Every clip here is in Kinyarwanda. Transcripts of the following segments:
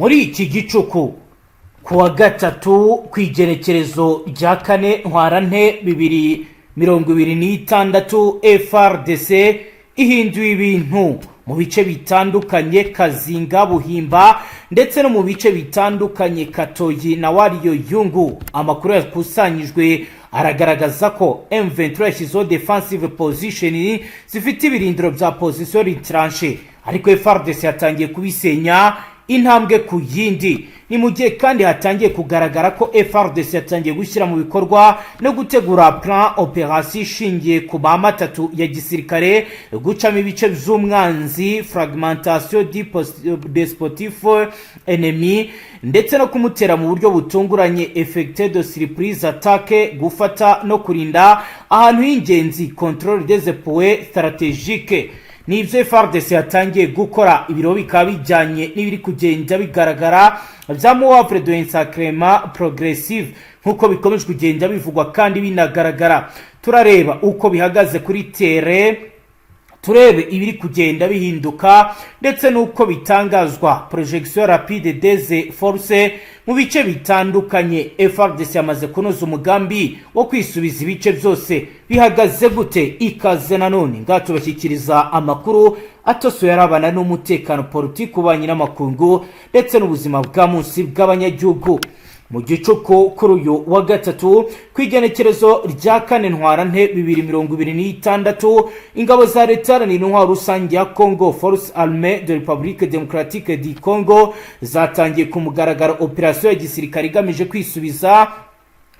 muri iki gicuku kuwa gatatu kwigerekerezo rya kane ntwarante 2026 Fardc ihinduye ibintu mu bice bitandukanye Kazinga, Buhimba ndetse no mu bice bitandukanye Katoyi na Wariyo Yungu. Amakuru yakusanyijwe aragaragaza ko M23 yashyizeho defensive position zifite ibirindiro bya position retranché, ariko Fardc yatangiye kubisenya intambwe ku yindi. Ni mu gihe kandi hatangiye kugaragara ko Fardc yatangiye gushyira mu bikorwa no gutegura plan operation ishingiye ku mamatatu ya gisirikare, gucamo ibice by'umwanzi, fragmentation du sportif ennemi ndetse no kumutera mu buryo butunguranye, effecté de surprise attaque, gufata no kurinda ahantu y'ingenzi, contrôle des points stratégiques. Nibyo Fardc yatangiye gukora. Ibiro bikaba bijyanye n'ibiri kugenda bigaragara bya muwavre de insacrement progressive nkuko bikomeje kugenda bivugwa kandi binagaragara. Turareba uko bihagaze kuri terre, turebe ibiri kugenda bihinduka ndetse nuko bitangazwa projection rapide des forces mu bice bitandukanye. Fardc yamaze kunoza umugambi wo kwisubiza ibice byose. Bihagaze gute? Ikaze nanone ngatubashyikiriza amakuru atoso yarabana n'umutekano, politique, ububanyi n'amakungu ndetse n'ubuzima bwa munsi bw'abanyagihugu. Mu gicuku kuri uyu wa gatatu kwigenekerezo rya kane ntwarante 2026 ingabo za leta n'intwaro rusange ya Congo, Force Armée de République Démocratique du Congo, zatangiye ku mugaragaro operation ya gisirikare igamije kwisubiza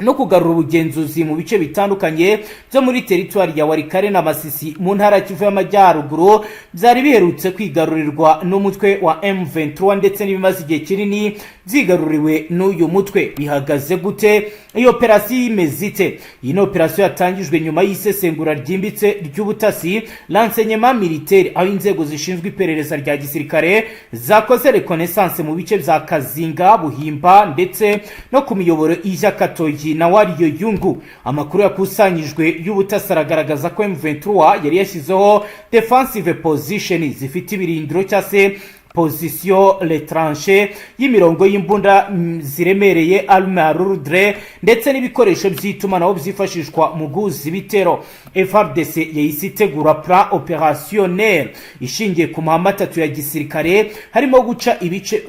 no kugarura ubugenzuzi mu bice bitandukanye byo muri territoire ya Warikare na Masisi mu ntara Kivu y'Amajyaruguru byari biherutse kwigarurirwa n'umutwe wa M23 ndetse n'ibimaze igihe kinini byigaruriwe n'uyu mutwe. Bihagaze gute? Iyo operation imezite. Iyi operation yatangijwe nyuma y'isesengura ryimbitse ry'ubutasi, l'enseignement militaire, aho inzego zishinzwe iperereza rya gisirikare zakoze reconnaissance mu bice bya Kazinga, Buhimba ndetse no ku miyoboro ijya Katoyi na Wariyo Yungu. Amakuru yakusanyijwe y'ubutasi aragaragaza ko M23 yari yashyizeho defensive position zifite ibirindiro cyase position retranché y'imirongo y'imbunda ziremereye, arme à lourde ndetse n'ibikoresho by'itumanaho byifashishwa mu guza ibitero. Fardc yahise itegura plan opérationnel ishingiye ku mamatatu ya gisirikare, harimo guca ibice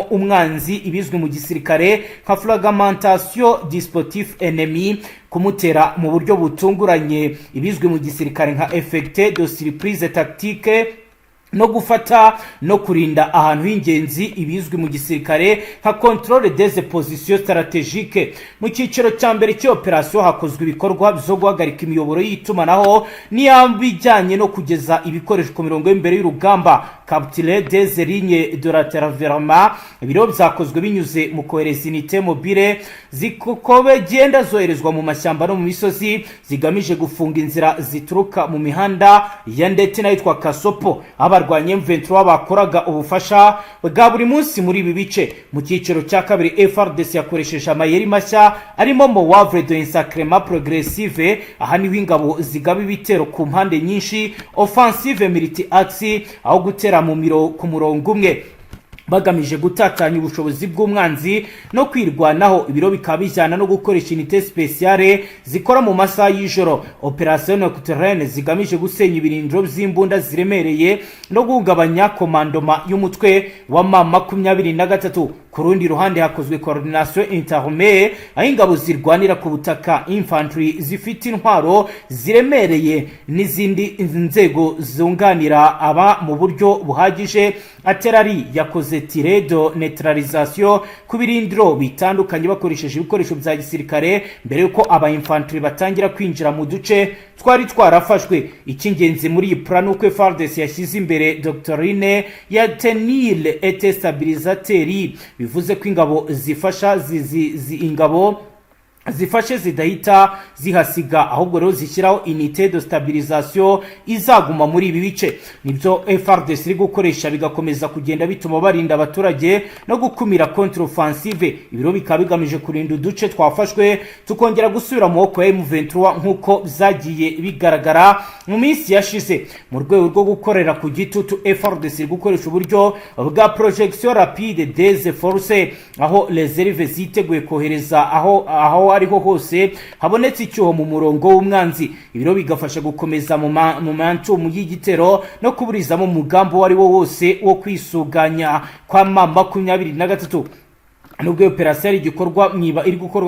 umwanzi ibizwe mu gisirikare nka fragmentation du sportif ennemi, kumutera mu buryo butunguranye ibizwe mu gisirikare nka effecté de surprise tactique, no gufata no kurinda ahantu y'ingenzi ibizwi mu gisirikare nka contrôle des positions stratégiques. Mu cyiciro cya mbere cy'operation hakozwe ibikorwa byo guhagarika imiyoboro y'itumanaho n'iyambijyanye no kugeza ibikoresho ku mirongo y'imbere y'urugamba, capturer des lignes de raterverement. Ibiro byakozwe binyuze mu kohereza unité mobile zikobe genda zoherezwa mu mashyamba no mu misozi zigamije gufunga inzira zituruka mu mihanda ya ndetse n'ayitwa Kasopo. Abarwanya M23 bakoraga ubufasha bwa buri munsi muri ibi bice. Mu cyiciro cya kabiri Fardc yakoresheje amayeri mashya arimo muwavre de insacrement progressive, aha niho ingabo zigaba ibitero ku mpande nyinshi, offensive multi-axe, aho gutera ku murongo umwe bagamije gutatanya ubushobozi bw'umwanzi no kwirwanaho. Ibiro bikaba bijyana no gukoresha unité spéciale zikora mu masaha y'ijoro, opération nocturne zigamije gusenya ibirindiro by'imbunda ziremereye no guhungabanya komandoma y'umutwe wa M23. Ku rundi ruhande hakozwe coordination interarmée, aho ingabo zirwanira ku butaka, infantry zifite intwaro ziremereye n'izindi nzego zunganira aba mu buryo buhagije. Aterari yakoze tire de neutralisation ku birindiro bitandukanye bakoresheje ibikoresho bya gisirikare mbere yuko aba infantry batangira kwinjira mu duce twari twarafashwe. Icy'ingenzi muri iyi plan uko Fardc yashyize imbere doctrine ya tenir et stabilisateur, bivuze ko ingabo zifasha ingabo zifashe zidahita zihasiga, ahubwo rero zishyiraho unité de stabilisation izaguma muri ibi bice. Nibyo Fardc iri gukoresha bigakomeza kugenda bituma barinda abaturage no gukumira contre offensive. Ibiro bikaba bigamije kurinda uduce twafashwe tukongera gusubira mu maboko ya M23 nkuko zagiye bigaragara mu minsi yashize. Mu rwego rwo gukorera ku gitutu, Fardc iri gukoresha uburyo bwa projection rapide des forces, aho reserve ziteguye kohereza aho ariho hose habonetse icyuho mu murongo w'umwanzi. Ibiro bigafasha gukomeza mu mantumu y'igitero no kuburizamo umugambo wari wo wose wo kwisuganya kwa M23. Nubwo operasiyo iri gukorwa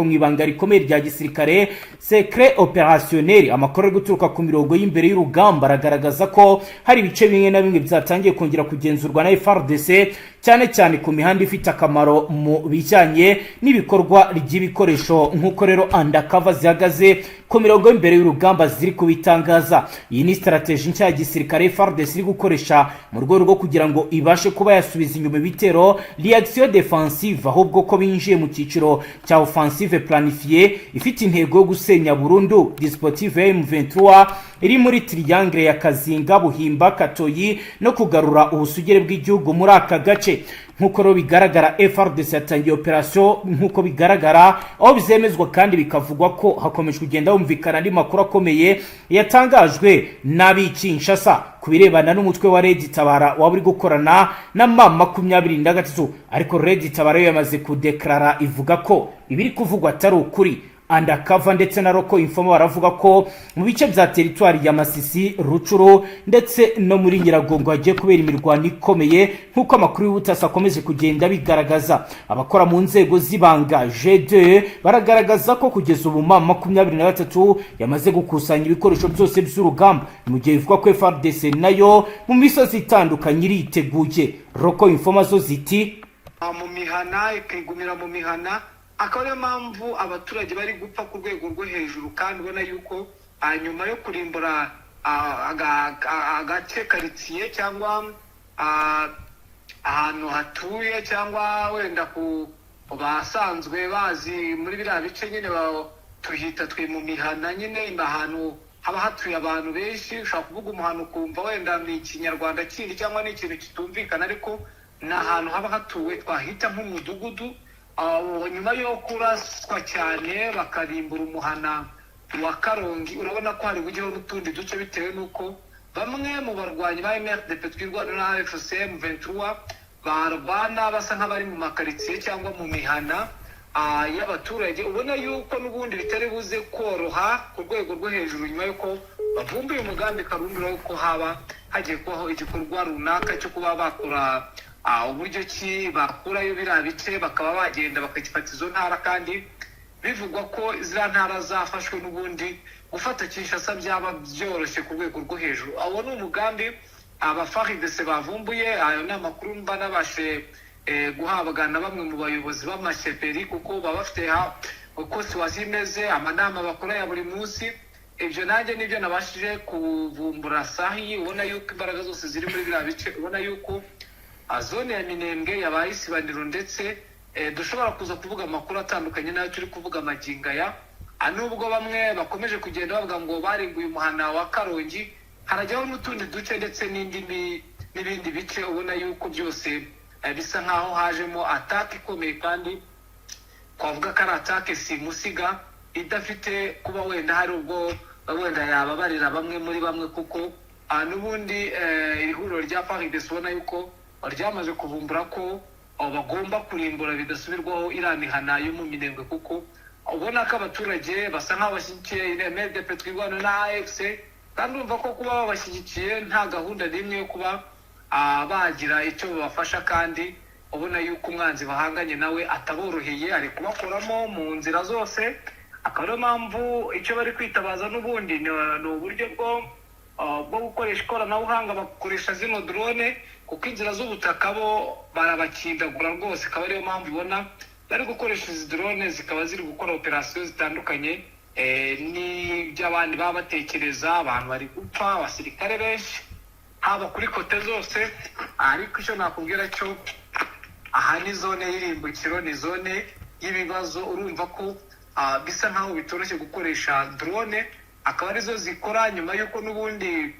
mu ibanga rikomeye rya gisirikare secret opérationnel, amakuru ari guturuka ku mirongo y'imbere y'urugamba aragaragaza ko hari ibice bimwe na bimwe byatangiye kongera kugenzurwa na Fardc, cyane cyane ku mihanda ifite akamaro mu bijyanye n'ibikorwa ry'ibikoresho, nk'uko rero undercover zihagaze ku mirongo y'imbere y'urugamba ziri kubitangaza. Iyi ni strategie nshya ya gisirikare Fardc iri gukoresha mu rwego rwo kugira ngo ibashe kuba yasubiza inyuma ibitero reaction défensive, ahubwo ko binjiye mu cyiciro cya offensive planifiée ifite intego yo gusenya burundu dispositif ya M23 iri muri triangle ya Kazinga, Buhimba, Katoyi no kugarura ubusugire bw'igihugu muri aka gace. Nkuko ro bigaragara Fardc yatangiye operation nkuko bigaragara, aho bizemezwa kandi bikavugwa ko hakomeje kugenda humvikana andi makuru akomeye yatangajwe n'abikinshasa kubirebana n'umutwe wa Red Tabara waburi gukorana na M23. Ariko Red Tabara yamaze kudeklara ivuga ko ibiri kuvugwa atari ukuri. Undercover ndetse na Roko Informo baravuga ko mu bice bya territoire ya Masisi, Rucuru ndetse no muri Nyiragongo hagiye kubera imirwano ikomeye, nkuko amakuru y'ubutasi akomeje kugenda bigaragaza. Abakora mu nzego zibanga G2 baragaragaza ko kugeza ubu M23 yamaze gukusanya ibikoresho byose by'urugamba, mu gihe ivuga ko Fardc nayo mu misozi itandukanye iriteguye. Roko Informo zo ziti mu mihana ikigumira mu mihana, akaba ariyo mpamvu abaturage bari gupfa ku rwego rwo hejuru, kandi ubona yuko nyuma yo kurimbura agace karitsiye cyangwa ahantu hatuye cyangwa wenda ku basanzwe bazi muri biriya bice nyine tuhita twe mu mihana, nyine ahantu haba hatuye abantu benshi. Ushobora kuvuga umuhano ukumva wenda ni ikinyarwanda kindi cyangwa ni ikintu kitumvikana, ariko ni ahantu haba hatuwe twahita nk'umudugudu. Nyuma yo kuraswa cyane bakarimbura umuhana wa Karongi, urabona ko hari bugiho n'utundi duce bitewe nuko bamwe mu barwanyi ba MRDP twirwana na AFC M23 barwana basa nk'abari mu makaritsiye cyangwa mu mihana y'abaturage. Ubona yuko n'ubundi bitari buze koroha ku rwego rwo hejuru, nyuma yuko bavumbuye umugambi karundura yuko haba hagiye kubaho igikorwa runaka cyo kuba bakora uburyo ki bakurayo biriya bice bakaba bagenda bakagifata izo ntara, kandi bivugwa ko ziriya ntara zafashwe n'ubundi gufata Kinshasa byaba byoroshye ku rwego rwo hejuru. Awo ni umugambi Fardc bavumbuye. Ayo ni amakuru mba nabashe guhabwa na bamwe mu bayobozi b'amasheperi, kuko baba bafite uko situwasiyo imeze, amanama bakora ya buri munsi. Ibyo nanjye nibyo nabashije kuvumbura sahi. Ubona yuko imbaraga zose ziri muri biriya bice, ubona yuko zone ya Minembwe yabaye isibaniro, ndetse dushobora kuza kuvuga amakuru atandukanye nayo turi kuvuga maginga ya. Nubwo bamwe bakomeje kugenda bavuga ngo baringuye umuhana wa Karongi, harajyaho n'utundi duce ndetse n'ibindi bice, ubona yuko byose bisa nkaho hajemo atake ikomeye, kandi twavuga ko ari atake simusiga idafite kuba wenda hari ubwo wenda yababarira bamwe muri bamwe, kuko n'ubundi ihuriro rya Fardc ubona yuko ryamaze kuvumbura ko bagomba kurimbura bidasubirwaho iriya mihana yo mu Minembwe, kuko ubona ko abaturage basa nk'abashyigikiye MRDP twirwana na AFC, kandi urumva ko kuba babashyigikiye nta gahunda n'imwe yo kuba bagira icyo babafasha, kandi ubona yuko umwanzi bahanganye nawe ataboroheye, ari kubakoramo mu nzira zose. Akaba ariyo mpamvu icyo bari kwitabaza n'ubundi ni uburyo bwo gukoresha ikoranabuhanga, bakoresha zino drone, kuko inzira z'ubutaka bo barabakindagura rwose. Akaba ariyo mpamvu ubona bari gukoresha izi drone, zikaba ziri gukora operasiyo zitandukanye n'iby'abandi baba batekereza. Abantu bari gupfa, abasirikare benshi haba kuri kote zose. Ariko icyo nakubwira cyo, aha ni zone y'irimbukiro, ni zone y'ibibazo. Urumva ko bisa nkaho bitoroshye gukoresha drone, akaba arizo zikora nyuma yuko n'ubundi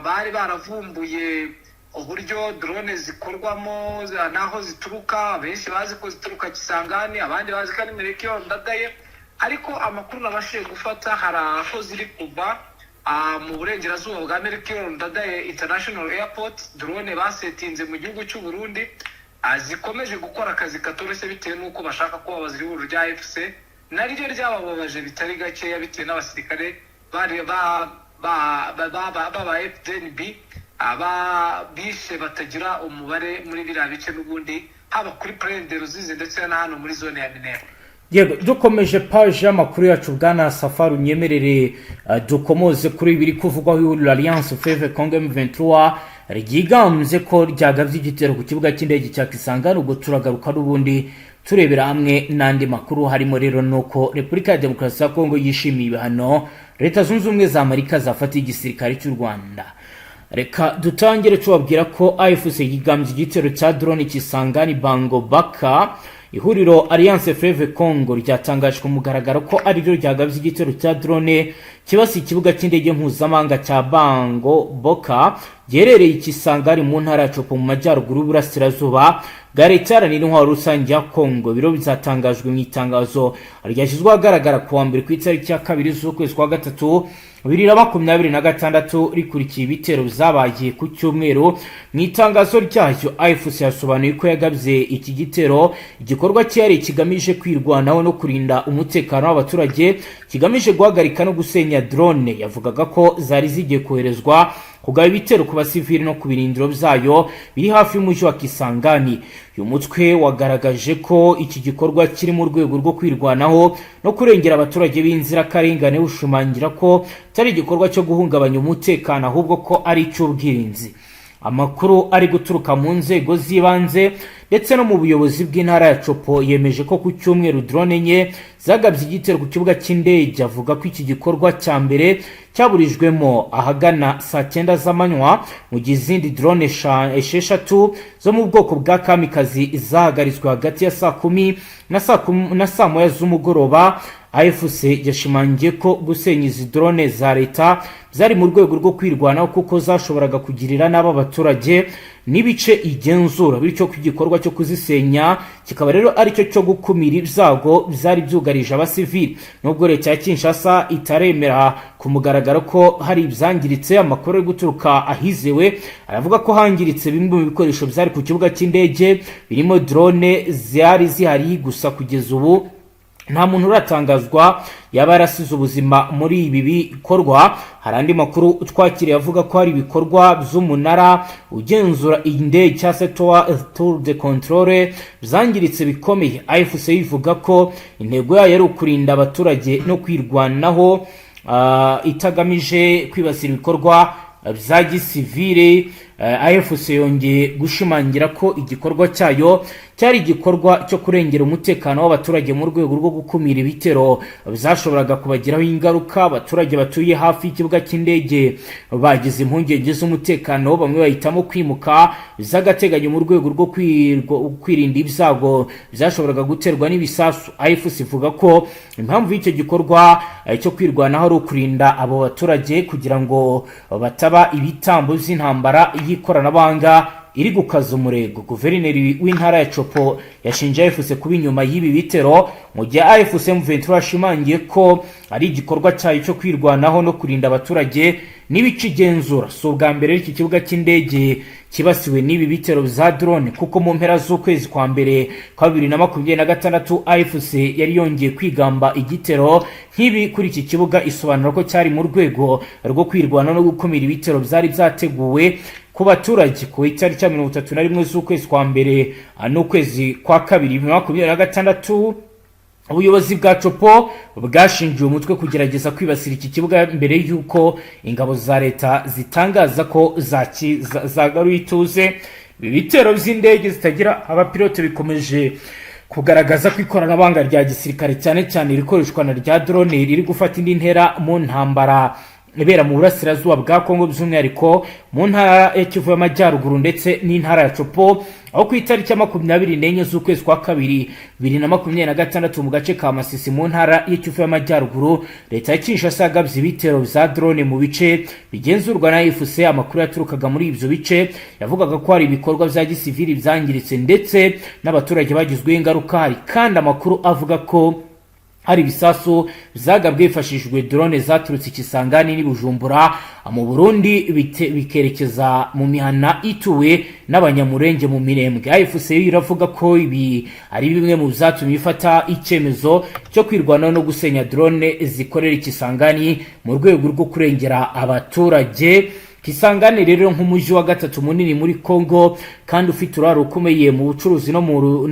bari baravumbuye uburyo drone zikorwamo naho zituruka. Benshi bazi ko zituruka Kisangani, abandi bazi ko ari Merekyo Ndadaye, ariko amakuru nabashije gufata hari aho ziri kuva mu burengerazuba bwa Merekyo Ndadaye International Airport. Drone basetinze mu gihugu cy'u Burundi, zikomeje gukora akazi katoroshye bitewe n'uko bashaka ko abaziri b'uru rya FC naryo ryabababaje bitari gakeya, bitewe n'abasirikare bari baba FDNB bishe batagira umubare muri biriya bice n'ubundi, haba kuri Prende Ruzizi ndetse na hano muri zone ya Minembwe. Yego, dukomeje page y'amakuru yacu bwana Safari, unyemerere dukomoze kuri biri kuvugwaho l'Alliance Fleuve Congo M23 ryigambye ko ryagavye igitero ku kibuga cy'indege cya Kisangani. Ubwo turagaruka n'ubundi turebera hamwe n'andi makuru, harimo rero nuko Repubulika ya Demokarasi ya Kongo yishimiye ibihano Leta Zunze Ubumwe za Amerika zafatiye igisirikare cy'u Rwanda. Reka dutangire tubabwira ko AFC yigambye igitero cya drone Kisangani Bango Baka. Ihuriro Alliance Fleuve Congo ryatangaje ku mugaragaro ko ari ryo ryagavye igitero cya drone kibasi ikibuga cy'indege mpuzamahanga cya Bango Boka gerereye Kisangani mu ntara ya Chopo mu majyaruguru y'Uburasirazuba bwa Leta Iharanira Intwaro Rusange ya Congo. Biro bizatangajwe mu itangazo ryashyizwe ahagaragara ku wa mbere ku itariki ya 2 z'ukwezi kwa gatatu 2026 rikurikiye ibitero byabaye ku cyumweru. Mu itangazo ryayo AFC yasobanuye ko yagabye iki gitero igikorwa cyari kigamije kwirwanaho no kurinda umutekano w'abaturage, kigamije guhagarika no gusenya drone yavugaga ko zari zigiye koherezwa kugaba ibitero ku basivili no ku birindiro byayo biri hafi y'umujyi wa Kisangani. Uyu mutwe wagaragaje ko iki gikorwa kiri mu rwego rwo kwirwanaho no kurengera abaturage b'inzirakarengane, ushimangira ko atari igikorwa cyo guhungabanya umutekano ahubwo ko ari icy'ubwirinzi. Amakuru ari guturuka mu nzego z'ibanze ndetse no mu buyobozi bw'intara ya Chopo yemeje ko ku cyumweru drone enye zagabye igitero ku kibuga cy'indege. Avuga ko iki gikorwa cya mbere cyaburijwemo ahagana saa 9 z'amanywa, mu gihe izindi drone 6 zo mu bwoko bwa kamikazi zahagaritswe hagati ya saa 10 na saa 1 z'umugoroba. AFC yashimangiye ko gusenya izi drone za leta zari mu rwego rwo kwirwanaho kuko zashoboraga kugirira n'aba baturage n'ibice igenzura, bityo ko igikorwa cyo kuzisenya kikaba rero ari cyo cyo gukumira ibyago byari byugarije abasivili. Nubwo Leta ya Kinshasa itaremera ku mugaragaro ko hari ibyangiritse, amakuru ari guturuka ahizewe aravuga ko hangiritse bimwe mu bikoresho byari ku kibuga cy'indege birimo drone zari zihari. Gusa kugeza ubu nta muntu uratangazwa yaba yarasize ubuzima muri ibi bikorwa. Hari andi makuru twakiriye avuga ko hari ibikorwa by'umunara ugenzura indege cya tour de contrôle byangiritse bikomeye. AFC ivuga ko intego yayo ari ukurinda abaturage no kwirwanaho itagamije kwibasira ibikorwa bya gisivile. AFC yongeye gushimangira ko igikorwa cyayo cyari igikorwa cyo kurengera umutekano w'abaturage mu rwego rwo gukumira ibitero byashoboraga kubagiraho ingaruka. Abaturage batuye hafi y'ikibuga cy'indege bagize impungenge z'umutekano, bamwe bahitamo kwimuka by'agateganyo mu rwego rwo kwirinda ibyago byashoboraga guterwa n'ibisasu. AFC ivuga ko impamvu y'icyo gikorwa cyo kwirwanaho ari ukurinda abo baturage kugira ngo bataba ibitambo by'intambara y'ikoranabuhanga iri gukaza umurego. Guverineri w'intara ya Chopo yashinje AFC kuba inyuma y'ibi bitero, mu gihe AFC M23 yashimangiye ko ari igikorwa cyayo cyo kwirwanaho no kurinda abaturage n'ibice igenzura. So bwa mbere iki kibuga cy'indege kibasiwe n'ibi bitero za drone, kuko mu mpera z'ukwezi kwa mbere kwa 2026 AFC yari yongeye kwigamba igitero nk'ibi kuri iki kibuga, isobanura ko cyari mu rwego rwo kwirwana no gukumira ibitero byari byateguwe ku baturage ku itariki ya 31 z'ukwezi kwa mbere n'ukwezi kwa kabiri 2026. Ubuyobozi bwa Chopo bwashingiye umutwe kugerageza kwibasira iki kibuga mbere y'uko ingabo za leta zitangaza ko zagaruye ituze. Ibi bitero by'indege zitagira abapilote bikomeje kugaragaza ko ikoranabuhanga rya gisirikare cyane cyane rikoreshwa na rya drone riri gufata indi ntera mu ntambara ibera mu burasirazuba bwa Kongo by'umwihariko mu ntara ya Kivu y'Amajyaruguru ndetse n'intara ya Chopo, aho ku itariki ya 24 z'ukwezi kwa kabiri 2026 mu gace ka Masisi mu ntara ya Kivu y'Amajyaruguru leta ya Kinshasa yagabye ibitero bya drone mu bice bigenzurwa na AVIS. Amakuru yaturukaga muri ibyo bice yavugaga ko hari ibikorwa bya gisivili byangiritse ndetse n'abaturage bagizweho ingaruka. Hari kandi amakuru avuga ko hari bisasu byagabwe hifashishijwe drone zaturutse Kisangani ni Bujumbura mu Burundi bikerekeza mu mihana ituwe n'abanyamurenge mu Mirembwe. AVIS iravuga ko ibi ari bimwe mu byatumye ifata icyemezo cyo kwirwanaho no gusenya drone zikorera Kisangani mu rwego rwo kurengera abaturage. Kisangani rero nk'umujyi wa gatatu munini muri Kongo kandi ufite uraro ukomeye mu bucuruzi no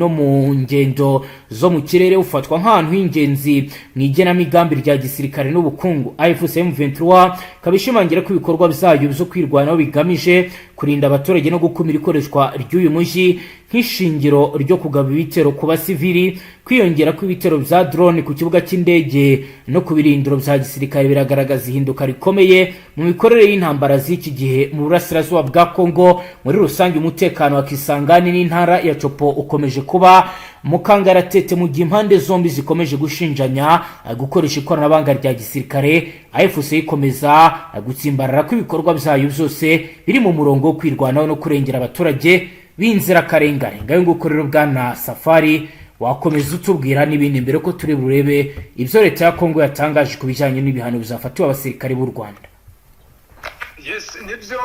mu ngendo zo mu kirere, ufatwa nk'ahantu h'ingenzi mu igenamigambi rya gisirikare n'ubukungu. AFC M23 kabishimangira ko ibikorwa byayo byo kwirwanaho bigamije kurinda abaturage no gukumira ikoreshwa ry'uyu mujyi nk'ishingiro ryo kugaba ibitero ku basivili. Kwiyongera kw'ibitero bya drone ku kibuga cy'indege no ku birindiro bya gisirikare biragaragaza ihinduka rikomeye mu mikorere y'intambara z'iki gihe mu burasirazuba bwa Kongo. Muri rusange umutekano wa Kisangani n'intara ya Chopo ukomeje kuba mukangaratete mu gihe impande zombi zikomeje gushinjanya gukoresha ikoranabuhanga rya gisirikare. AFC ikomeza gutsimbarara ko ibikorwa byayo byose biri mu murongo wo kwirwanaho no kurengera abaturage b'inzira karengane. Ngayo ngukorero bwana Safari wakomeza utubwira n'ibindi mbere ko turi burebe ibyo leta ya Kongo yatangaje ku bijyanye n'ibihano bizafatiwe abasirikare b'u Rwanda. Yes, nibyo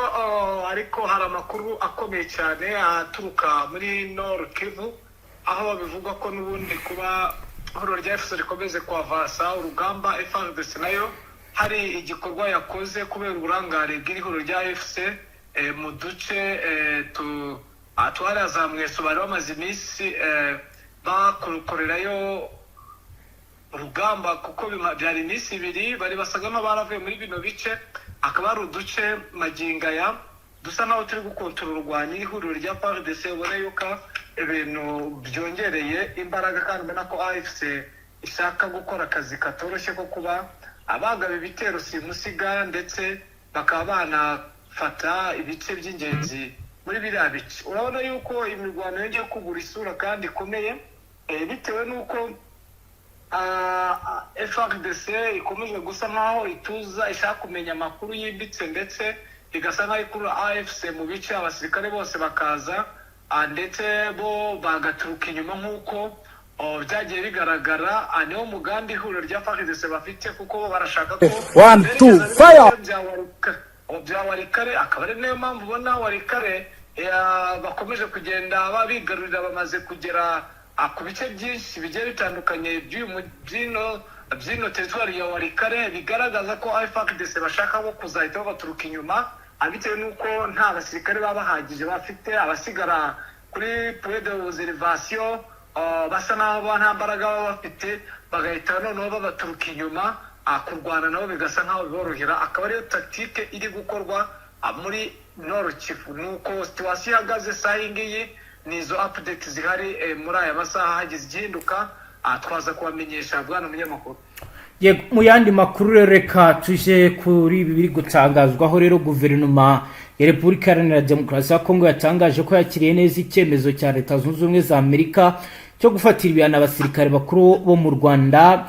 ariko hari amakuru akomeye cyane aturuka muri Nord Kivu, aho bivuga ko n'ubundi kuba ihuriro rya AFC rikomeze kwavasa urugamba, Fardc nayo hari igikorwa yakoze kubera uburangare bw'ihuriro rya AFC mu duce twarazamwe bari bamaze iminsi bakorerayo urugamba, kuko byari iminsi ibiri bari basaga n'abaravuye muri bino bice. Akaba ari uduce magingaya dusa naho turi gukontorora urwanya ihuriro rya Fardc. Ubona yuko ibintu byongereye imbaraga kandi ubona ko AFC ishaka gukora akazi katoroshye ko kuba abagaba ibitero simusiga ndetse bakaba banafata ibice by'ingenzi muri biriya bice. Urabona yuko imirwano yongeye kugura isura kandi ikomeye bitewe n'uko Fardc ikomeje gusa nkaho ituza, ishaka kumenya amakuru yimbitse ndetse igasa nkaho ikura AFC mu bice, abasirikare bose bakaza ndetse bo bagaturuka inyuma nk'uko byagiye bigaragara. Niwo mugambi ihuriro rya Fardc bafite, kuko bo barashaka ko 1 2 fire bya Warikare. Akaba ari nayo mpamvu ubona Warikare bakomeje kugenda babigarurira, bamaze kugera ku bice byinshi bigiye bitandukanye by'ino teritwari ya Warikare, bigaragaza ko Fardc bashaka bo kuzahita baturuka inyuma bitewe n'uko nta basirikare baba bahagije bafite. Abasigara kuri point de observation basa naho nta mbaraga baba bafite, bagahita noneho babaturuka inyuma kurwana nabo bigasa nkaho biborohera. Akaba ariyo tactique iri gukorwa muri Nord Kivu. Nuko situation ihagaze saa ngiyi, nizo update zihari muri aya masaha hagize igihinduka twaza kubamenyesha bwana munyamakuru. Mu yandi makuru reka tuje kuri ibi biri gutangazwaho rero guverinoma ya Repubulika Iharanira Demokarasi ya Kongo yatangaje ko yakiriye neza icyemezo cya Leta Zunze Ubumwe za Amerika cyo gufatira ibihano abasirikare bakuru bo mu Rwanda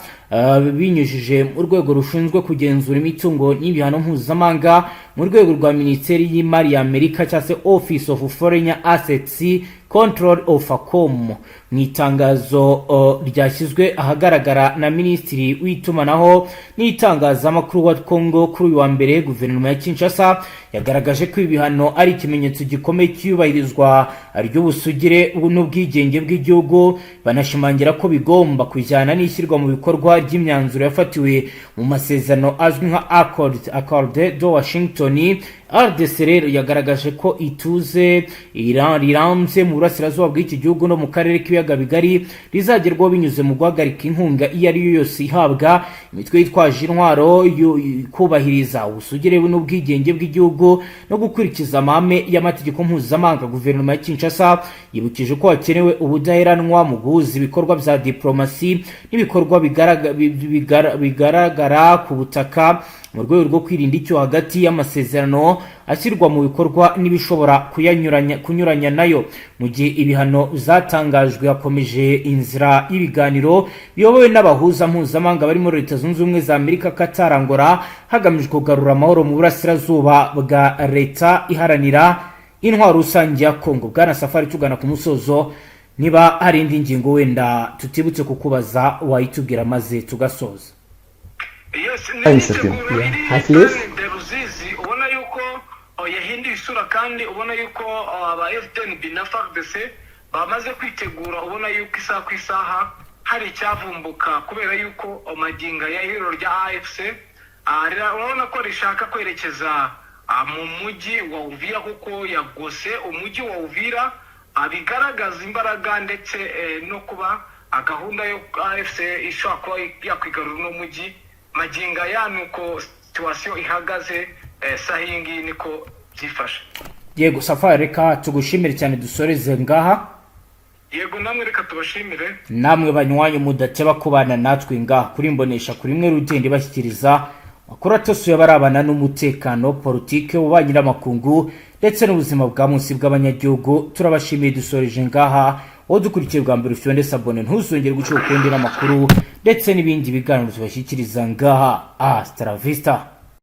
binyujije mu rwego rushinzwe kugenzura imitungo n'ibihano mpuzamahanga mu rwego rwa Minisiteri y'Imari ya Amerika cyangwa se Office of Foreign Assets Control of ACOM. Mu itangazo ryashyizwe ahagaragara na Minisitiri w'itumanaho n'itangazamakuru wa Kongo kuri uyu wa mbere, guverinoma ya Kinshasa yagaragaje ko ibihano ari ikimenyetso gikomeye cy'iyubahirizwa ry'ubusugire n'ubwigenge bw'igihugu. Banashimangira ko bigomba kujyana n'ishyirwa mu bikorwa ry'imyanzuro yafatiwe mu masezerano azwi nka Accord de Washington. RDC rero yagaragaje ko ituze rirambye mu burasirazuba bw'iki gihugu no mu karere k'ibiyaga bigari rizagerwaho binyuze mu guhagarika inkunga iyo ari yo yose ihabwa imitwe yitwaje intwaro, kubahiriza ubusugire n'ubwigenge bw'igihugu no gukurikiza amahame y'amategeko mpuzamahanga. Guverinoma ya Kinshasa yibukije ko hakenewe ubudaheranwa mu guhuza ibikorwa bya diplomasi n'ibikorwa bigaragara ku butaka mu rwego rwo kwirinda icyo hagati y'amasezerano ashyirwa mu bikorwa n'ibishobora kunyuranya nayo. Mu gihe ibihano zatangajwe, hakomeje inzira y'ibiganiro biyobowe n'abahuza mpuzamahanga barimo Leta Zunze Ubumwe za Amerika, Qatar, Angola, hagamijwe kugarura amahoro mu burasirazuba bwa leta iharanira intwaro rusange ya Kongo. Bwana Safari, tugana ku musozo, niba hari indi ngingo wenda tutibutse kukubaza wayitubwira maze tugasoza. Ruzizi ubona yuko yahinduye isura, kandi ubona yuko aba FDNB na Fardc bamaze kwitegura, ubona yuko isaha ku isaha hari icyavumbuka, kubera yuko amaginga ya hero rya AFC urabona ko rishaka kwerekeza mu mujyi wa Uvira, kuko yagose umujyi wa Uvira, bigaragaza imbaraga ndetse no kuba gahunda yo AFC ishobora kuba yakwigarura no mujyi maginga yanuko situation ihagaze sahingi niko byifashe. Yego Safari, reka tugushimire cyane, dusoreze ngaha. Yego namwe reka tubashimire, namwe banywanyu mudateba kubana natwe ngaha kuri Mbonesha kuri mwe rugende bashyikiriza makuru atosuye barabana n'umutekano, politike, ububanyi n'amakungu ndetse n'ubuzima bwa munsi bw'abanyagihugu. Turabashimiye, dusoreje ngaha. Wowe dukurikiye bwa mbere ufite ndetse abone, ntuzongere gucika ukundi n'amakuru ndetse n'ibindi biganiro tubashyikiriza ngaha. Hasta la vista.